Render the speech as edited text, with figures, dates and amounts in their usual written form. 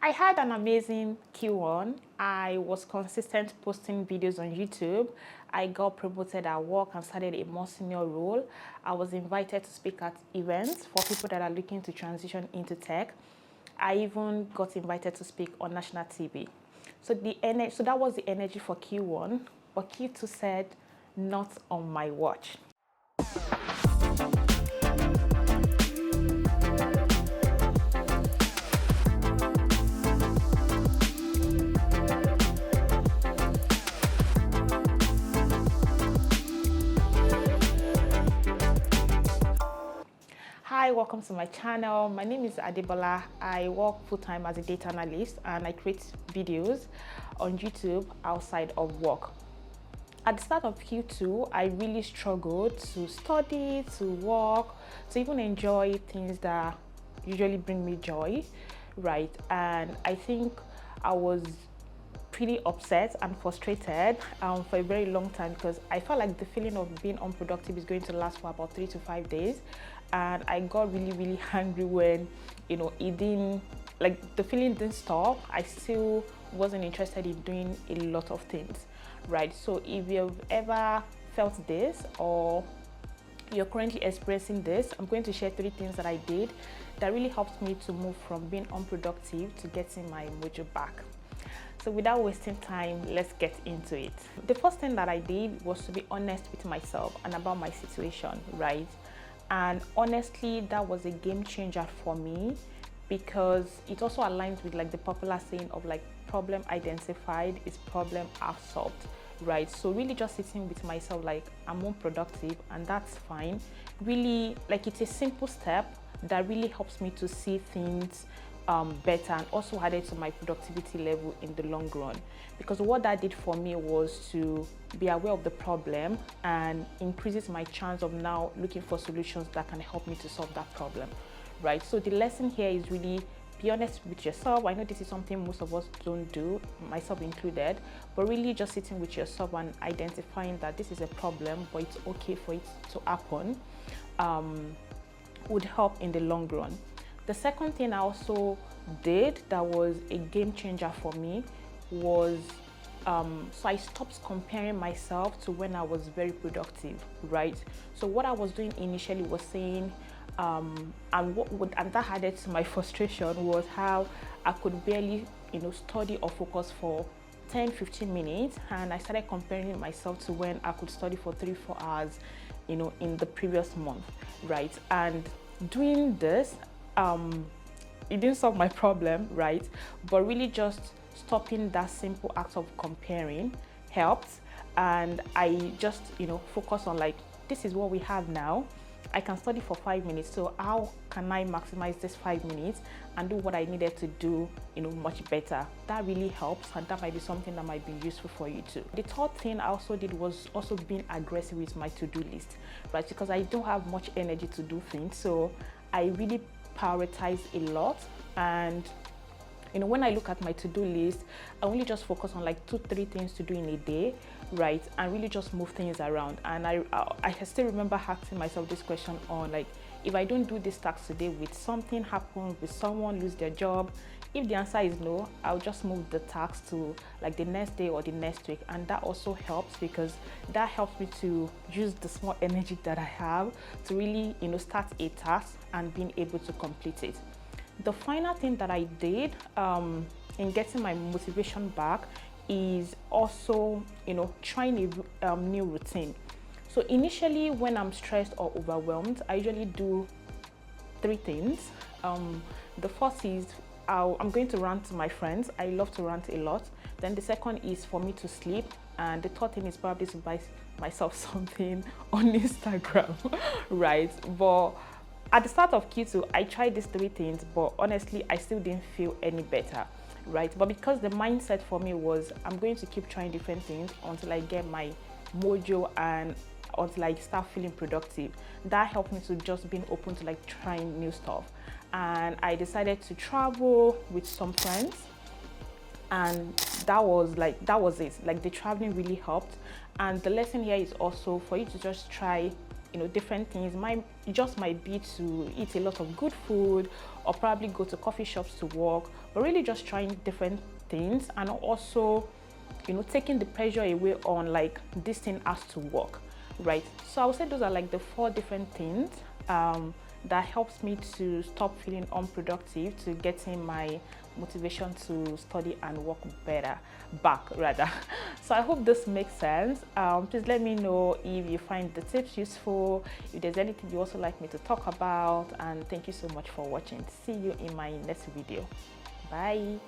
I had an amazing Q1. I was consistent posting videos on YouTube. I got promoted at work and started a more senior role. I was invited to speak at events for people that are looking to transition into tech. I even got invited to speak on national TV. So that was the energy for Q1, but Q2 said, not on my watch. Hi, welcome to my channel. My name is Adebola. I work full-time as a data analyst and I create videos on YouTube outside of work. At the start of Q2, I really struggled to study, to work, to even enjoy things that usually bring me joy, right? And I think I was pretty upset and frustrated for a very long time because I felt like the feeling of being unproductive is going to last for about 3 to 5 days, and I got really angry when it didn't, like, the feeling didn't stop. I still wasn't interested in doing a lot of things, right? So if you've ever felt this or you're currently experiencing this, I'm going to share 3 things that I did that really helped me to move from being unproductive to getting my mojo back. So without wasting time, let's get into it. The first thing that I did was to be honest with myself and about my situation, right? And honestly, that was a game changer for me because it also aligns with like the popular saying of like problem identified is problem half solved, right? So really just sitting with myself like I'm unproductive and that's fine. Really, like, it's a simple step that really helps me to see things better and also added to my productivity level in the long run, because what that did for me was to be aware of the problem and increases my chance of now looking for solutions that can help me to solve that problem, right? So the lesson here is really be honest with yourself. I know this is something most of us don't do, myself included, but really just sitting with yourself and identifying that this is a problem but it's okay for it to happen would help in the long run. The second thing I also did that was a game changer for me was so I stopped comparing myself to when I was very productive, right? So what I was doing initially was saying, and that added to my frustration, was how I could barely study or focus for 10-15 minutes, and I started comparing myself to when I could study for 3-4 hours in the previous month, right? And doing this, it didn't solve my problem, right? But really just stopping that simple act of comparing helped. And I just focus on like, this is what we have now. I can study for 5 minutes, so how can I maximize this 5 minutes and do what I needed to do much better? That really helps, and that might be something that might be useful for you too. The third thing I also did was also being aggressive with my to-do list, right? Because I don't have much energy to do things, so I really prioritize a lot. And when I look at my to-do list, I only just focus on like 2-3 things to do in a day, right? And really just move things around. And I still remember asking myself this question on like, if I don't do this task today, will something happen? Will someone lose their job? If the answer is no, I'll just move the task to like the next day or the next week. And that also helps because that helps me to use the small energy that I have to really start a task and being able to complete it. The final thing that I did in getting my motivation back is also trying a new routine. So initially, when I'm stressed or overwhelmed, I usually do 3 things. The first is I'm going to rant to my friends. I love to rant a lot. Then the second is for me to sleep, and the third thing is probably to buy myself something on Instagram, right? But at the start of Q2, I tried these 3 things, but honestly, I still didn't feel any better, right? But because the mindset for me was I'm going to keep trying different things until I get my mojo and until I start feeling productive, that helped me to just being open to like trying new stuff. And I decided to travel with some friends, and that was it. Like, the traveling really helped. And the lesson here is also for you to just try different things. Just might be to eat a lot of good food, or probably go to coffee shops to work, but really just trying different things, and also taking the pressure away on like this thing has to work, right? So I would say those are like the 4 different things that helps me to stop feeling unproductive, to getting my motivation to study and work back rather. So I hope this makes sense. Please let me know if you find the tips useful, if there's anything you also like me to talk about, and thank you so much for watching. See you in my next video. Bye.